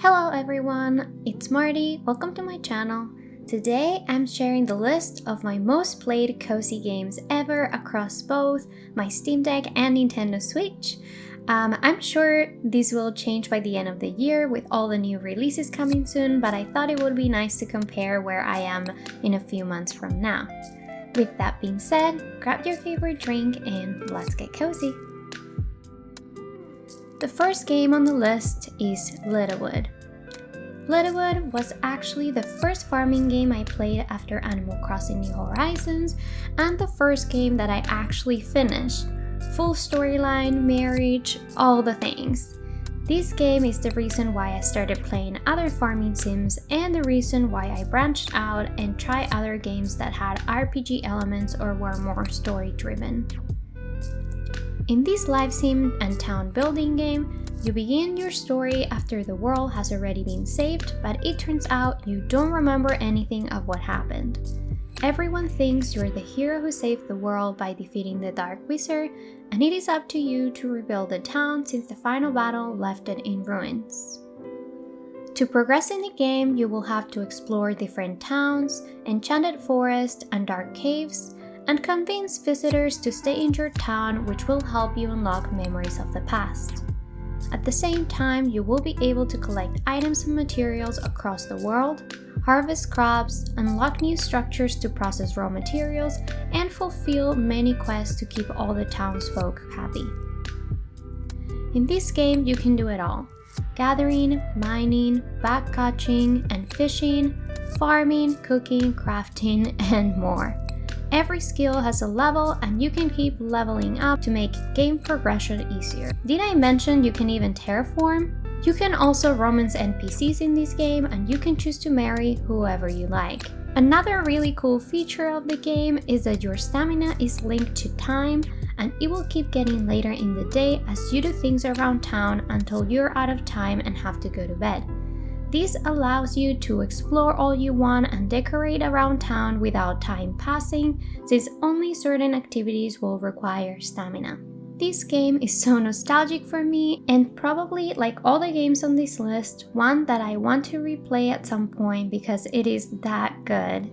Hello everyone, it's Marty, welcome to my channel. Today I'm sharing the list of my most played cozy games ever across both my Steam Deck and Nintendo Switch. I'm sure this will change by the end of the year with all the new releases coming soon, but I thought it would be nice to compare where I am in a few months from now. With that being said, grab your favorite drink and let's get cozy. The first game on the list is Littlewood. Littlewood was actually the first farming game I played after Animal Crossing New Horizons and the first game that I actually finished. Full storyline, marriage, all the things. This game is the reason why I started playing other farming sims and the reason why I branched out and tried other games that had RPG elements or were more story driven. In this life sim and town building game, you begin your story after the world has already been saved, but it turns out you don't remember anything of what happened. Everyone thinks you're the hero who saved the world by defeating the Dark Wizard, and it is up to you to rebuild the town since the final battle left it in ruins. To progress in the game, you will have to explore different towns, enchanted forests, and dark caves, and convince visitors to stay in your town, which will help you unlock memories of the past. At the same time, you will be able to collect items and materials across the world, harvest crops, unlock new structures to process raw materials, and fulfill many quests to keep all the townsfolk happy. In this game, you can do it all: gathering, mining, backcatching and fishing, farming, cooking, crafting, and more. Every skill has a level and you can keep leveling up to make game progression easier. Did I mention you can even terraform? You can also romance NPCs in this game and you can choose to marry whoever you like. Another really cool feature of the game is that your stamina is linked to time and it will keep getting later in the day as you do things around town until you're out of time and have to go to bed. This allows you to explore all you want and decorate around town without time passing, since only certain activities will require stamina. This game is so nostalgic for me and probably, like all the games on this list, one that I want to replay at some point because it is that good.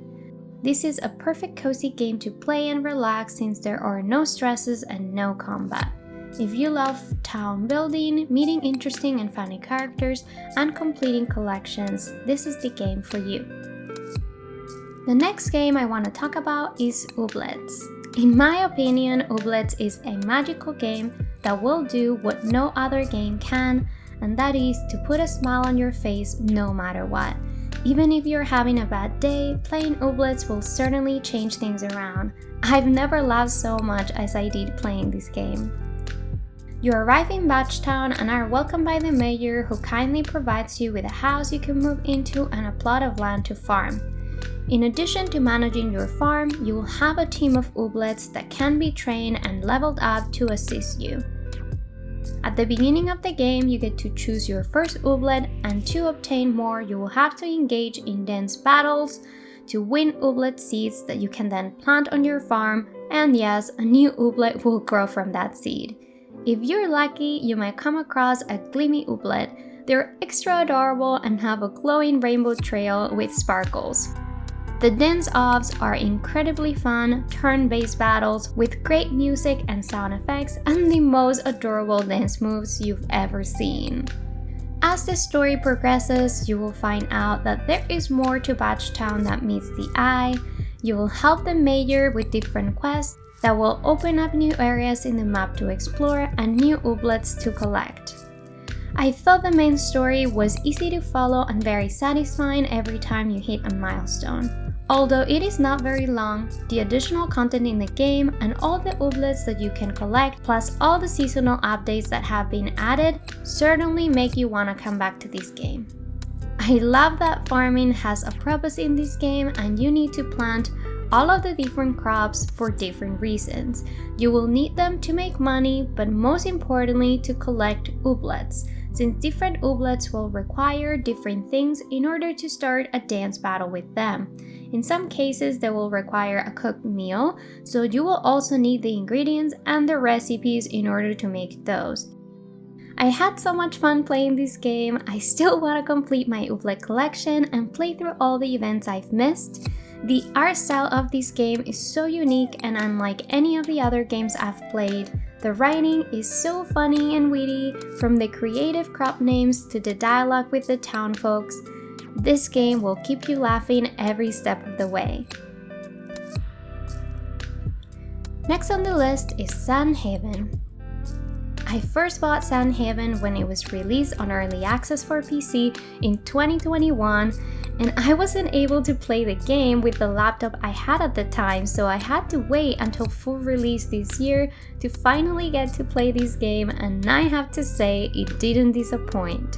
This is a perfect cozy game to play and relax since there are no stresses and no combat. If you love town building, meeting interesting and funny characters, and completing collections, this is the game for you. The next game I want to talk about is Ooblets. In my opinion, Ooblets is a magical game that will do what no other game can, and that is to put a smile on your face no matter what. Even if you're having a bad day, playing Ooblets will certainly change things around. I've never laughed so much as I did playing this game. You arrive in Batchtown and are welcomed by the mayor, who kindly provides you with a house you can move into and a plot of land to farm. In addition to managing your farm, you will have a team of Ooblets that can be trained and leveled up to assist you. At the beginning of the game, you get to choose your first Ooblet, and to obtain more, you will have to engage in dense battles to win Ooblet seeds that you can then plant on your farm, and yes, a new Ooblet will grow from that seed. If you're lucky, you might come across a gleamy Ooblet. They're extra adorable and have a glowing rainbow trail with sparkles. The dance-offs are incredibly fun, turn-based battles with great music and sound effects and the most adorable dance moves you've ever seen. As the story progresses, you will find out that there is more to Batchtown that meets the eye. You will help the mayor with different quests that will open up new areas in the map to explore and new Ooblets to collect. I thought the main story was easy to follow and very satisfying every time you hit a milestone. Although it is not very long, the additional content in the game and all the Ooblets that you can collect, plus all the seasonal updates that have been added, certainly make you want to come back to this game. I love that farming has a purpose in this game and you need to plant all of the different crops for different reasons. You will need them to make money, but most importantly to collect Ooblets, since different Ooblets will require different things in order to start a dance battle with them. In some cases, they will require a cooked meal, so you will also need the ingredients and the recipes in order to make those. I had so much fun playing this game. I still want to complete my Ooblet collection and play through all the events I've missed. The art style of this game is so unique and unlike any of the other games I've played. The writing is so funny and witty, from the creative crop names to the dialogue with the town folks. This game will keep you laughing every step of the way. Next on the list is Sandhaven. I first bought Sandhaven when it was released on Early Access for PC in 2021, and I wasn't able to play the game with the laptop I had at the time, so I had to wait until full release this year to finally get to play this game, and I have to say it didn't disappoint.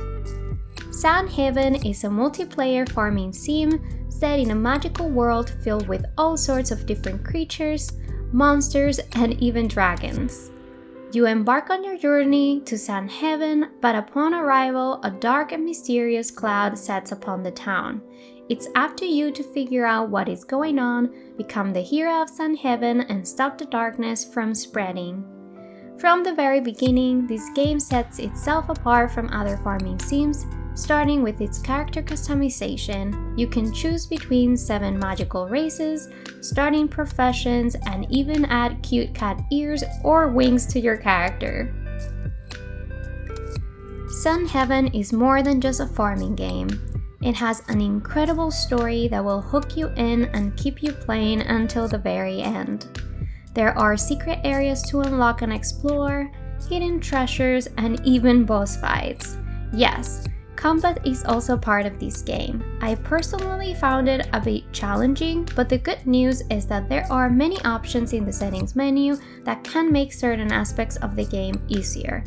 Sandhaven is a multiplayer farming sim set in a magical world filled with all sorts of different creatures, monsters, and even dragons. You embark on your journey to Sandhaven, but upon arrival, a dark and mysterious cloud sets upon the town. It's up to you to figure out what is going on, become the hero of Sandhaven, and stop the darkness from spreading. From the very beginning, this game sets itself apart from other farming sims, starting with its character customization. You can choose between 7 magical races, starting professions, and even add cute cat ears or wings to your character. Sandhaven is more than just a farming game. It has an incredible story that will hook you in and keep you playing until the very end. There are secret areas to unlock and explore, hidden treasures, and even boss fights. Yes, combat is also part of this game. I personally found it a bit challenging, but the good news is that there are many options in the settings menu that can make certain aspects of the game easier.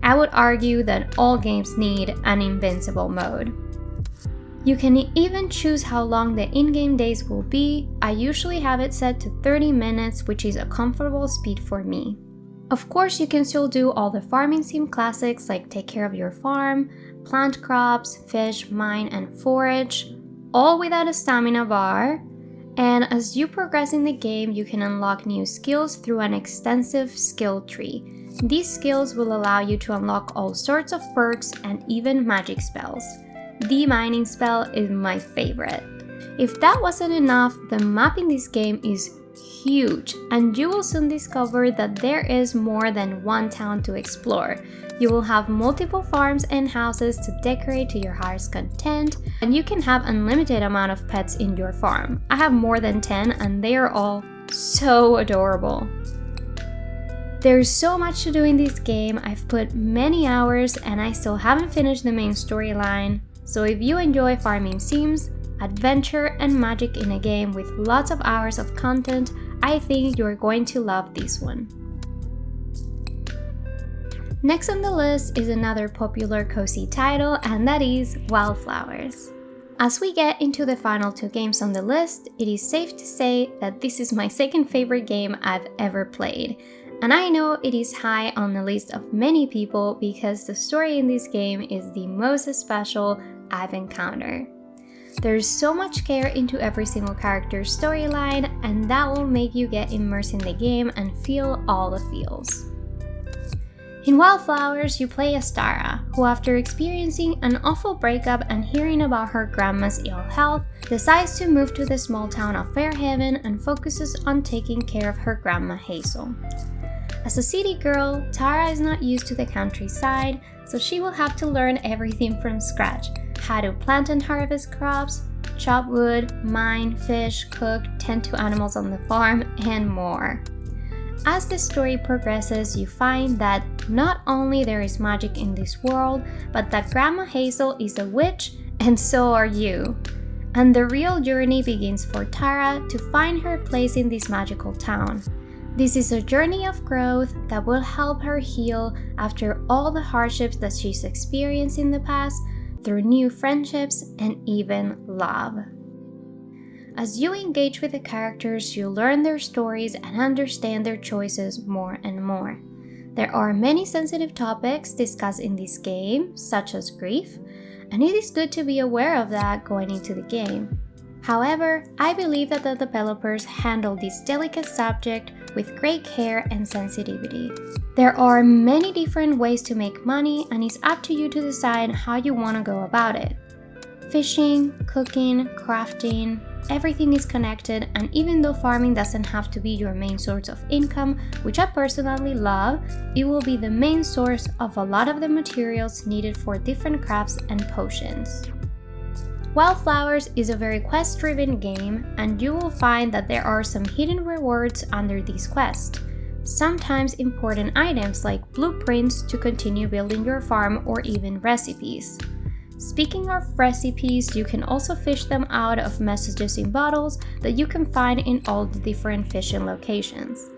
I would argue that all games need an invincible mode. You can even choose how long the in-game days will be. I usually have it set to 30 minutes, which is a comfortable speed for me. Of course, you can still do all the farming sim classics like take care of your farm, plant crops, fish, mine, and forage, all without a stamina bar. And as you progress in the game, you can unlock new skills through an extensive skill tree. These skills will allow you to unlock all sorts of perks and even magic spells. The mining spell is my favorite. If that wasn't enough, the map in this game is huge, and you will soon discover that there is more than one town to explore. You will have multiple farms and houses to decorate to your heart's content, and you can have unlimited amount of pets in your farm. I have more than 10 and they are all so adorable. There's so much to do in this game. I've put many hours and I still haven't finished the main storyline. So if you enjoy farming sims, adventure, and magic in a game with lots of hours of content, I think you're going to love this one. Next on the list is another popular cozy title, and that is Wylde Flowers. As we get into the final 2 games on the list, it is safe to say that this is my second favorite game I've ever played. And I know it is high on the list of many people because the story in this game is the most special I've encountered. There's so much care into every single character's storyline, and that will make you get immersed in the game and feel all the feels. In Wylde Flowers, you play as Tara, who after experiencing an awful breakup and hearing about her grandma's ill health, decides to move to the small town of Fairhaven and focuses on taking care of her grandma Hazel. As a city girl, Tara is not used to the countryside, so she will have to learn everything from scratch. How to plant and harvest crops, chop wood, mine, fish, cook, tend to animals on the farm, and more. As the story progresses, you find that not only there is magic in this world, but that Grandma Hazel is a witch, and so are you. And the real journey begins for Tara to find her place in this magical town. This is a journey of growth that will help her heal after all the hardships that she's experienced in the past, through new friendships and even love. As you engage with the characters, you learn their stories and understand their choices more and more. There are many sensitive topics discussed in this game, such as grief, and it is good to be aware of that going into the game. However, I believe that the developers handle this delicate subject with great care and sensitivity. There are many different ways to make money, and it's up to you to decide how you want to go about it. Fishing, cooking, crafting, everything is connected, and even though farming doesn't have to be your main source of income, which I personally love, it will be the main source of a lot of the materials needed for different crafts and potions. Wylde Flowers is a very quest-driven game, and you will find that there are some hidden rewards under these quests. Sometimes important items like blueprints to continue building your farm, or even recipes. Speaking of recipes, you can also fish them out of messages in bottles that you can find in all the different fishing locations.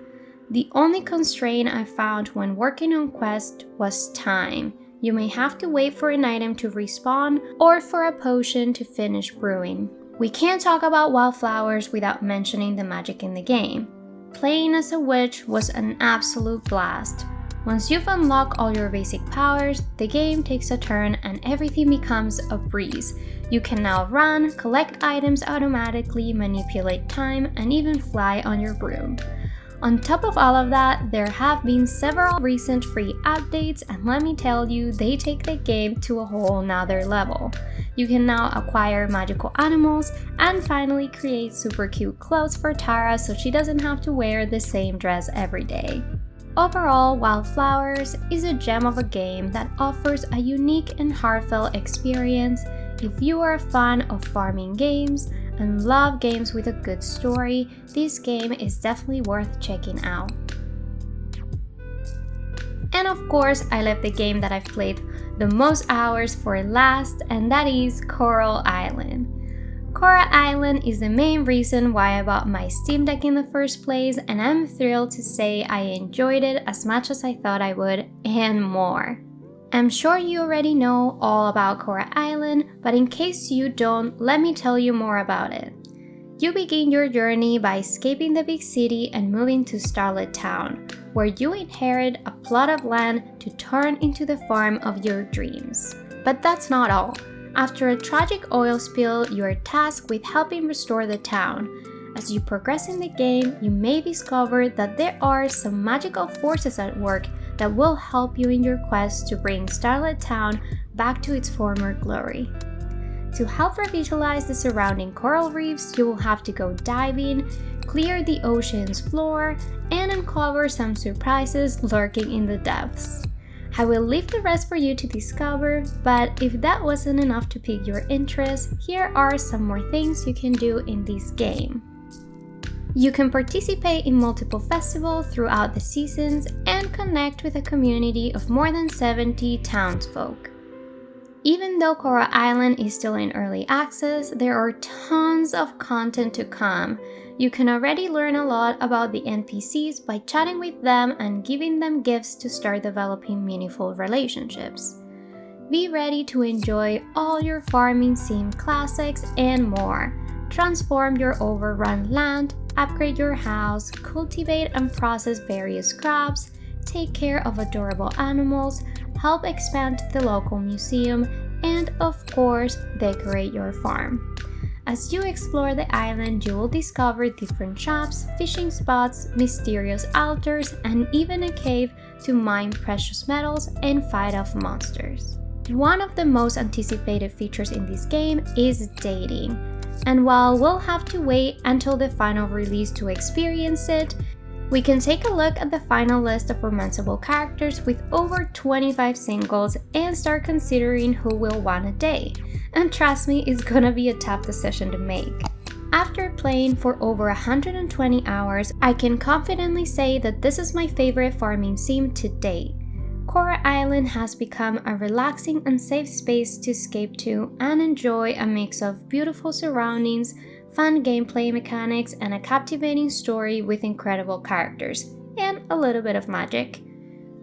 The only constraint I found when working on quest was time. You may have to wait for an item to respawn or for a potion to finish brewing. We can't talk about Wylde Flowers without mentioning the magic in the game. Playing as a witch was an absolute blast. Once you've unlocked all your basic powers, the game takes a turn and everything becomes a breeze. You can now run, collect items automatically, manipulate time, and even fly on your broom. On top of all of that, there have been several recent free updates, and let me tell you, they take the game to a whole nother level. You can now acquire magical animals and finally create super cute clothes for Tara so she doesn't have to wear the same dress every day. Overall, Wylde Flowers is a gem of a game that offers a unique and heartfelt experience. If you are a fan of farming games and love games with a good story, this game is definitely worth checking out. And of course, I left the game that I've played the most hours for last, and that is Coral Island. Coral Island is the main reason why I bought my Steam Deck in the first place, and I'm thrilled to say I enjoyed it as much as I thought I would, and more. I'm sure you already know all about Coral Island, but in case you don't, let me tell you more about it. You begin your journey by escaping the big city and moving to Starlit Town, where you inherit a plot of land to turn into the farm of your dreams. But that's not all. After a tragic oil spill, you are tasked with helping restore the town. As you progress in the game, you may discover that there are some magical forces at work that will help you in your quest to bring Starlit Town back to its former glory. To help revitalize the surrounding coral reefs, you will have to go diving, clear the ocean's floor, and uncover some surprises lurking in the depths. I will leave the rest for you to discover, but if that wasn't enough to pique your interest, here are some more things you can do in this game. You can participate in multiple festivals throughout the seasons and connect with a community of more than 70 townsfolk. Even though Coral Island is still in early access, there are tons of content to come. You can already learn a lot about the NPCs by chatting with them and giving them gifts to start developing meaningful relationships. Be ready to enjoy all your farming sim classics and more. Transform your overrun land, upgrade your house, cultivate and process various crops, take care of adorable animals, help expand the local museum, and of course, decorate your farm. As you explore the island, you will discover different shops, fishing spots, mysterious altars, and even a cave to mine precious metals and fight off monsters. One of the most anticipated features in this game is dating. And while we'll have to wait until the final release to experience it, we can take a look at the final list of romanceable characters with over 25 singles and start considering who we'll want to date. And trust me, it's gonna be a tough decision to make. After playing for over 120 hours, I can confidently say that this is my favorite farming sim to date. Coral Island has become a relaxing and safe space to escape to and enjoy a mix of beautiful surroundings, fun gameplay mechanics, and a captivating story with incredible characters, and a little bit of magic.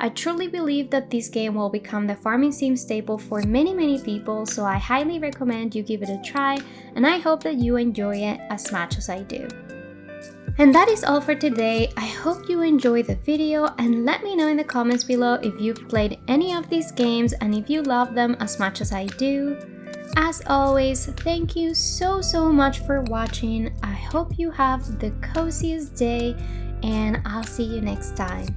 I truly believe that this game will become the farming sim staple for many people, so I highly recommend you give it a try, and I hope that you enjoy it as much as I do. And that is all for today. I hope you enjoyed the video, and let me know in the comments below if you've played any of these games and if you love them as much as I do. As always, thank you so much for watching. I hope you have the coziest day, and I'll see you next time.